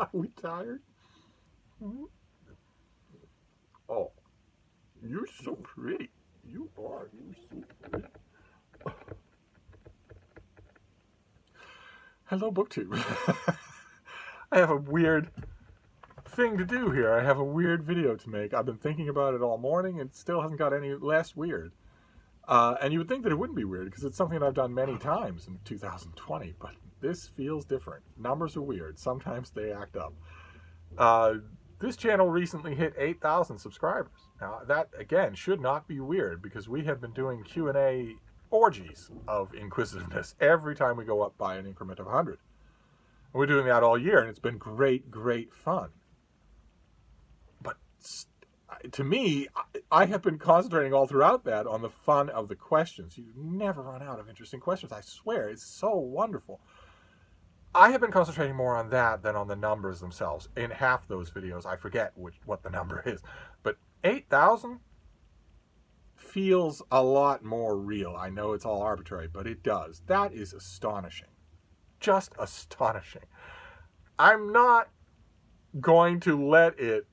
Are we tired? Oh, you're so pretty. You are. You're so pretty. Hello, BookTube. I have a weird thing to do here. I have a weird video to make. I've been thinking about it all morning and it still hasn't got any less weird. And you would think that it wouldn't be weird because it's something that I've done many times in 2020, but this feels different. Numbers are weird. Sometimes they act up. This channel recently hit 8,000 subscribers. Now, that, again, should not be weird because we have been doing Q&A orgies of inquisitiveness every time we go up by an increment of 100. And we're doing that all year, and it's been great, great fun. But to me, I have been concentrating all throughout that on the fun of the questions. You never run out of interesting questions, I swear. It's so wonderful. I have been concentrating more on that than on the numbers themselves. In half those videos, I forget what the number is. But 8,000 feels a lot more real. I know it's all arbitrary, but it does. That is astonishing. Just astonishing. I'm not going to let it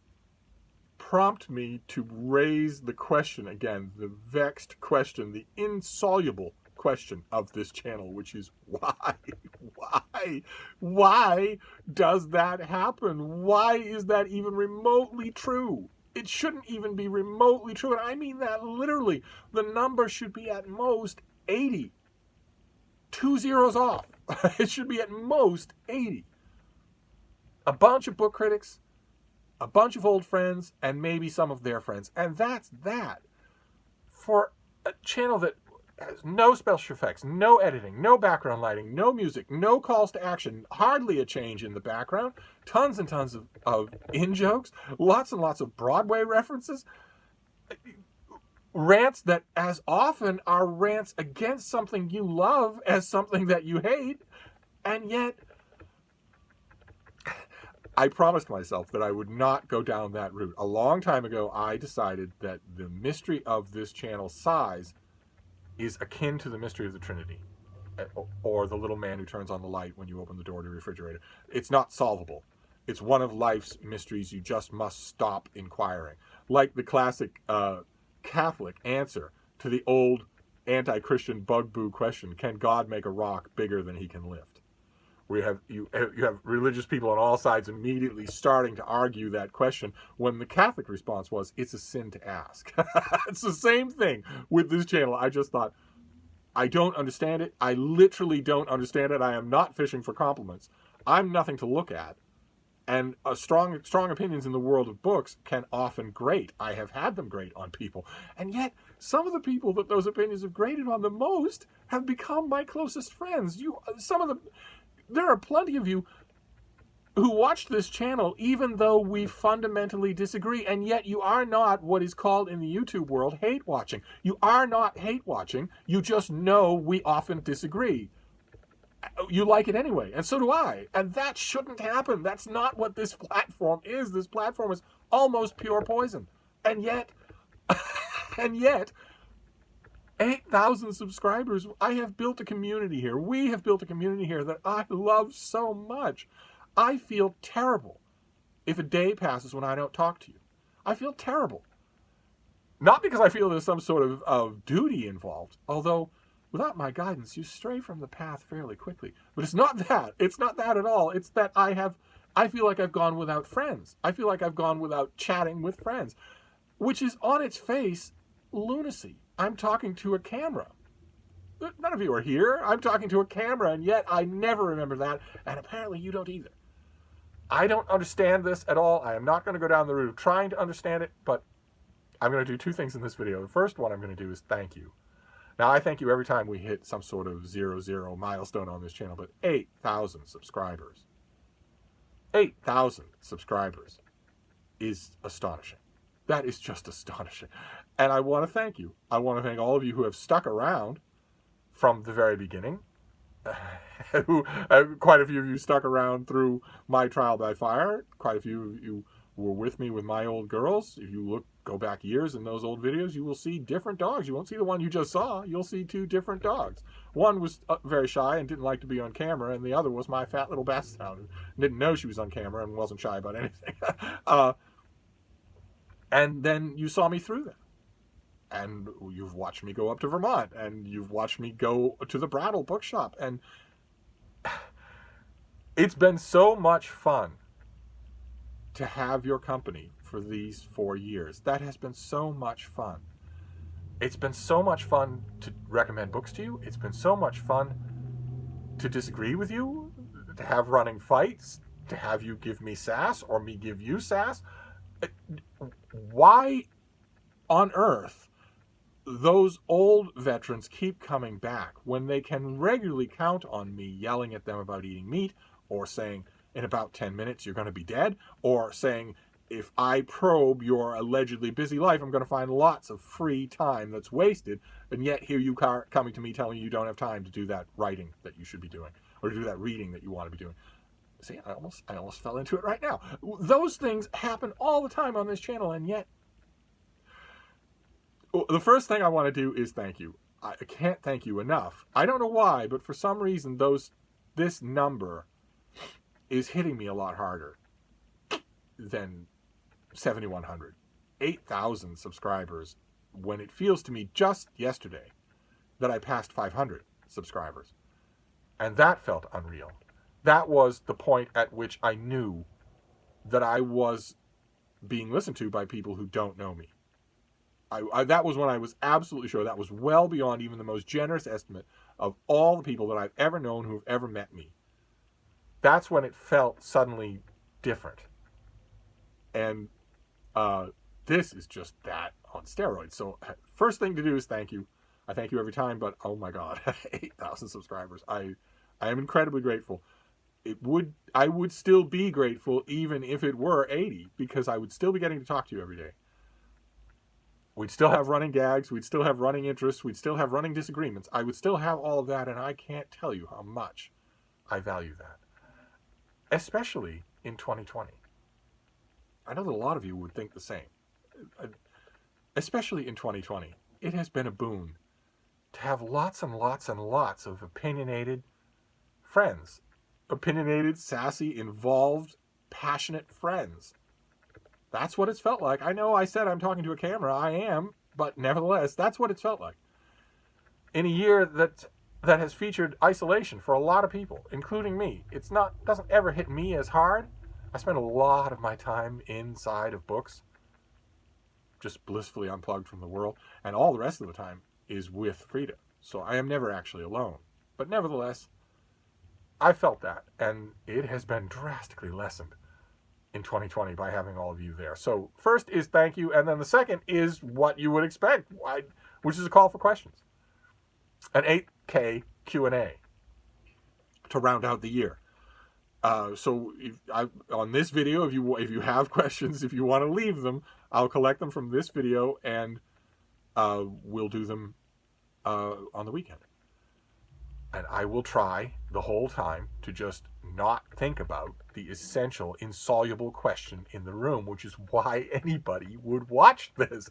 prompt me to raise the question again, the vexed question, the insoluble question of this channel, which is why does that happen? Why is that even remotely true? It shouldn't even be remotely true, and I mean that literally. The number should be at most 80. 2 zeros off. It should be at most 80. A bunch of book critics, a bunch of old friends, and maybe some of their friends, and that's that. For a channel that has no special effects, no editing, no background lighting, no music, no calls to action, hardly a change in the background, tons and tons of in-jokes, lots and lots of Broadway references, rants that as often are rants against something you love as something that you hate, and yet I promised myself that I would not go down that route. A long time ago, I decided that the mystery of this channel's size is akin to the mystery of the Trinity, or the little man who turns on the light when you open the door to the refrigerator. It's not solvable. It's one of life's mysteries you just must stop inquiring. Like the classic Catholic answer to the old anti-Christian bugaboo question, can God make a rock bigger than he can lift? You have religious people on all sides immediately starting to argue that question when the Catholic response was, it's a sin to ask. It's the same thing with this channel. I just thought, I don't understand it. I literally don't understand it. I am not fishing for compliments. I'm nothing to look at. And strong opinions in the world of books can often grate. I have had them grate on people. And yet, some of the people that those opinions have grated on the most have become my closest friends. There are plenty of you who watched this channel even though we fundamentally disagree, and yet you are not what is called in the YouTube world hate watching. You are not hate watching. You just know we often disagree. You like it anyway, and so do I. And that shouldn't happen. That's not what this platform is. This platform is almost pure poison. And yet, 8,000 subscribers. I have built a community here. We have built a community here that I love so much. I feel terrible if a day passes when I don't talk to you. I feel terrible. Not because I feel there's some sort of duty involved, although without my guidance, you stray from the path fairly quickly. But it's not that. It's not that at all. It's that I feel like I've gone without friends. I feel like I've gone without chatting with friends, which is on its face lunacy. I'm talking to a camera. None of you are here. I'm talking to a camera, and yet I never remember that, and apparently you don't either. I don't understand this at all. I am not going to go down the route of trying to understand it, but I'm going to do two things in this video. The first one I'm going to do is thank you. Now, I thank you every time we hit some sort of 0 milestone on this channel, but 8,000 subscribers. 8,000 subscribers is astonishing. That is just astonishing. And I want to thank you. I want to thank all of you who have stuck around from the very beginning. Quite a few of you stuck around through my trial by fire. Quite a few of you were with me with my old girls, if you go back years in those old videos, you will see different dogs. You won't see the one you just saw. You'll see two different dogs. One was very shy and didn't like to be on camera, and the other was my fat little basset hound who didn't know she was on camera and wasn't shy about anything. And then you saw me through that. And you've watched me go up to Vermont, and you've watched me go to the Brattle Bookshop. And it's been so much fun to have your company for these 4 years. That has been so much fun. It's been so much fun to recommend books to you. It's been so much fun to disagree with you, to have running fights, to have you give me sass or me give you sass. Why on earth those old veterans keep coming back when they can regularly count on me yelling at them about eating meat, or saying in about 10 minutes you're going to be dead, or saying if I probe your allegedly busy life, I'm going to find lots of free time that's wasted, and yet here you are coming to me telling you don't have time to do that writing that you should be doing, or to do that reading that you want to be doing. See, I almost fell into it right now. Those things happen all the time on this channel, and yet the first thing I want to do is thank you. I can't thank you enough. I don't know why, but for some reason this number is hitting me a lot harder than 7,100. 8,000 subscribers, when it feels to me just yesterday that I passed 500 subscribers. And that felt unreal. That was the point at which I knew that I was being listened to by people who don't know me. That was when I was absolutely sure. That was well beyond even the most generous estimate of all the people that I've ever known who have ever met me. That's when it felt suddenly different. And this is just that on steroids. So first thing to do is thank you. I thank you every time, but oh my God, 8,000 subscribers. I am incredibly grateful. I would still be grateful even if it were 80, because I would still be getting to talk to you every day. We'd still have running gags. We'd still have running interests. We'd still have running disagreements. I would still have all of that, and I can't tell you how much I value that. Especially in 2020. I know that a lot of you would think the same. Especially in 2020. It has been a boon to have lots and lots and lots of opinionated friends. Opinionated, sassy, involved, passionate friends. That's what it's felt like. I know I said I'm talking to a camera. I am. But nevertheless, that's what it's felt like. In a year that has featured isolation for a lot of people, including me. Doesn't ever hit me as hard. I spend a lot of my time inside of books, just blissfully unplugged from the world, and all the rest of the time is with Frida. So I am never actually alone. But nevertheless, I felt that, and it has been drastically lessened in 2020 by having all of you there. So first is thank you, and then the second is what you would expect, which is a call for questions. An 8K Q&A to round out the year. So on this video, if you have questions, if you want to leave them, I'll collect them from this video, and we'll do them on the weekend. And I will try the whole time to just not think about the essential, insoluble question in the room, which is why anybody would watch this.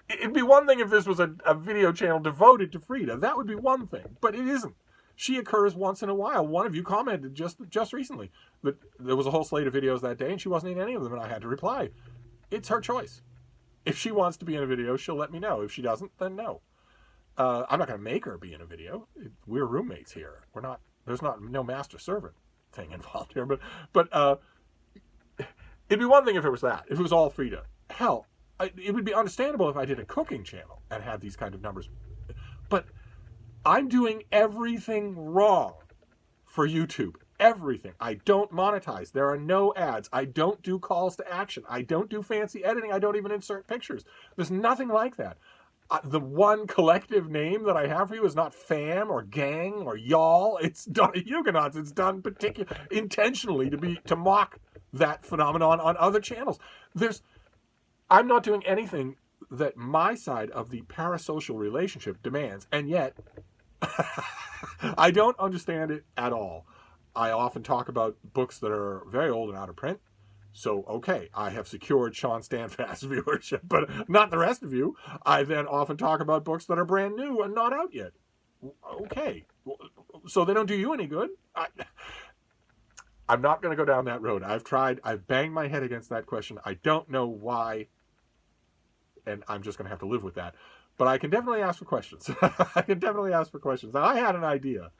It'd be one thing if this was a video channel devoted to Frida. That would be one thing, but it isn't. She occurs once in a while. One of you commented just recently that there was a whole slate of videos that day and she wasn't in any of them, and I had to reply. It's her choice. If she wants to be in a video, she'll let me know. If she doesn't, then no. I'm not going to make her be in a video. We're roommates here. There's no master-servant thing involved here. But it'd be one thing if it was that. If it was all Frida. Hell, it would be understandable if I did a cooking channel and had these kind of numbers. But I'm doing everything wrong for YouTube. Everything. I don't monetize. There are no ads. I don't do calls to action. I don't do fancy editing. I don't even insert pictures. There's nothing like that. The one collective name that I have for you is not fam or gang or y'all. It's Huguenots. It's done intentionally to mock that phenomenon on other channels. I'm not doing anything that my side of the parasocial relationship demands, and yet I don't understand it at all. I often talk about books that are very old and out of print, So, okay, I have secured Sean Standfast viewership, but not the rest of you. I then often talk about books that are brand new and not out yet. Okay, so they don't do you any good. I'm not going to go down that road. I've tried. I've banged my head against that question. I don't know why, and I'm just going to have to live with that. But I can definitely ask for questions. I can definitely ask for questions. Now, I had an idea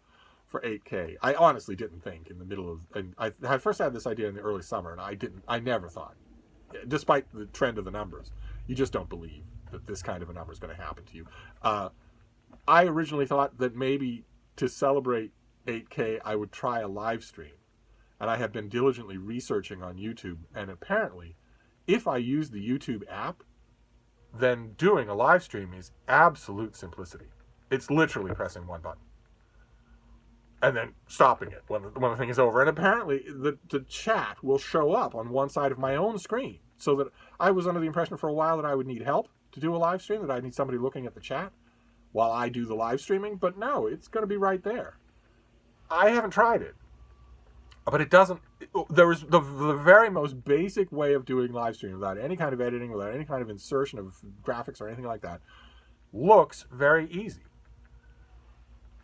for 8K. I honestly didn't think in the middle of, and I first had this idea in the early summer, and I never thought, despite the trend of the numbers, you just don't believe that this kind of a number is going to happen to you. I originally thought that maybe to celebrate 8K, I would try a live stream. And I have been diligently researching on YouTube, and apparently, if I use the YouTube app, then doing a live stream is absolute simplicity. It's literally pressing one button and then stopping it when the thing is over. And apparently the chat will show up on one side of my own screen, so that I was under the impression for a while that I would need help to do a live stream, that I need somebody looking at the chat while I do the live streaming. But no, it's going to be right there. I haven't tried it, but it doesn't. There is the very most basic way of doing live streaming without any kind of editing, without any kind of insertion of graphics or anything like that, looks very easy.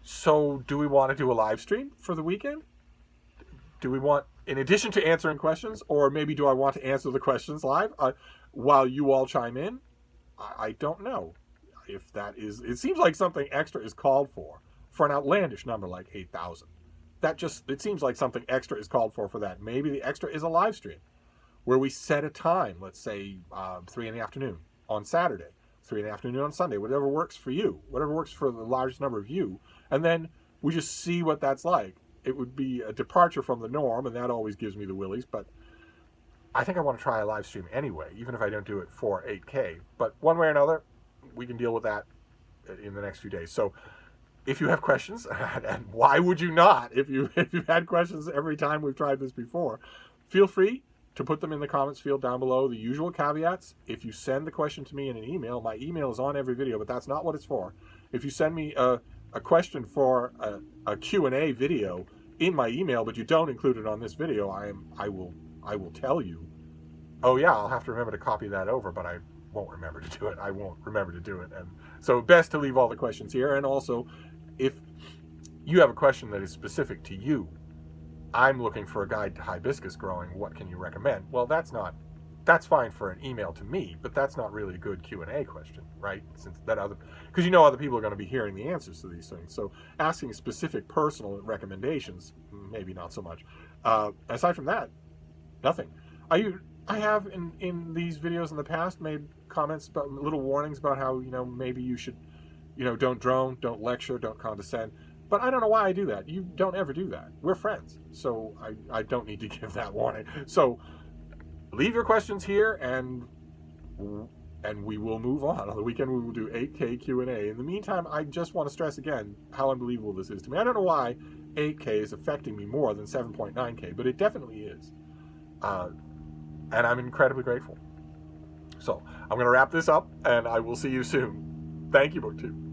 So do we want to do a live stream for the weekend? Do we want, in addition to answering questions, or maybe do I want to answer the questions live while you all chime in? I don't know if that is. It seems like something extra is called for an outlandish number like 8,000. It seems like something extra is called for that. Maybe the extra is a live stream where we set a time, let's say 3 in the afternoon on Saturday, 3 in the afternoon on Sunday, whatever works for you, whatever works for the largest number of you. And then we just see what that's like. It would be a departure from the norm, and that always gives me the willies, but I think I want to try a live stream anyway, even if I don't do it for 8K. But one way or another, we can deal with that in the next few days. So if you have questions, and why would you not? If you've had questions every time we've tried this before, feel free to put them in the comments field down below. The usual caveats: if you send the question to me in an email, my email is on every video, but that's not what it's for. If you send me a question for a Q&A video in my email, but you don't include it on this video, I will tell you, oh yeah, I'll have to remember to copy that over, but I won't remember to do it. I won't remember to do it. And so best to leave all the questions here. And also, if you have a question that is specific to you, I'm looking for a guide to hibiscus growing, what can you recommend? Well, that's fine for an email to me, but that's not really a good Q&A question, right? Because you know other people are going to be hearing the answers to these things. So asking specific personal recommendations, maybe not so much. Aside from that, nothing. I have in these videos in the past made comments about little warnings about how, maybe you should, don't drone, don't lecture, don't condescend. But I don't know why I do that. You don't ever do that. We're friends, so I don't need to give that warning. So leave your questions here, and we will move on. On the weekend, we will do 8K Q&A. In the meantime, I just want to stress again how unbelievable this is to me. I don't know why 8K is affecting me more than 7.9K, but it definitely is. And I'm incredibly grateful. So I'm going to wrap this up, and I will see you soon. Thank you, BookTube.